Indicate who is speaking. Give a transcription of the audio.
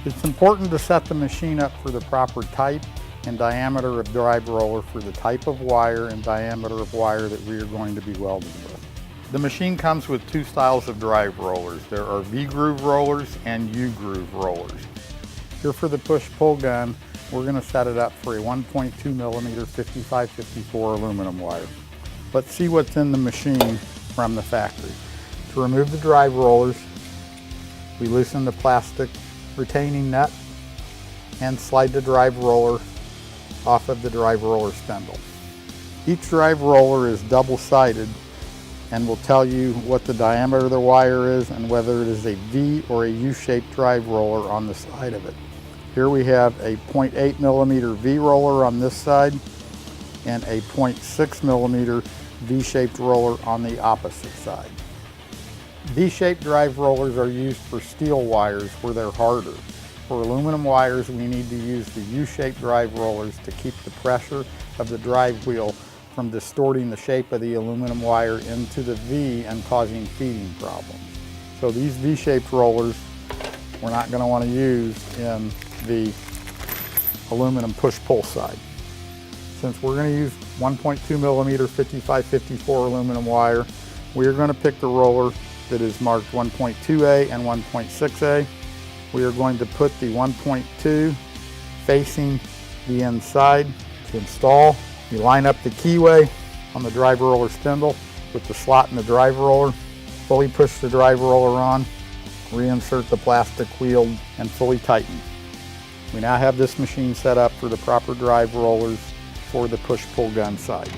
Speaker 1: It's important to set the machine up for the proper type and diameter of drive roller for the type of wire and diameter of wire that we are going to be welding with. The machine comes with two styles of drive rollers. There are V-groove rollers and U-groove rollers. Here for the push-pull gun, we're going to set it up for a 1.2 millimeter 5554 aluminum wire. Let's see what's in the machine from the factory. To remove the drive rollers, we loosen the plastic retaining nut and slide the drive roller off of the drive roller spindle. Each drive roller is double-sided and will tell you what the diameter of the wire is and whether it is a V or a U-shaped drive roller on the side of it. Here we have a 0.8 millimeter V roller on this side and a 0.6 millimeter V-shaped roller on the opposite side. V-shaped drive rollers are used for steel wires where they're harder. For aluminum wires, we need to use the U-shaped drive rollers to keep the pressure of the drive wheel from distorting the shape of the aluminum wire into the V and causing feeding problems. So these V-shaped rollers we're not going to want to use in the aluminum push-pull side. Since we're going to use 1.2 millimeter 5554 aluminum wire, we are going to pick the roller that is marked 1.2A and 1.6A. We are going to put the 1.2 facing the inside. To install, you line up the keyway on the drive roller spindle with the slot in the drive roller, fully push the drive roller on, reinsert the plastic wheel, and fully tighten. We now have this machine set up for the proper drive rollers for the push-pull gun side.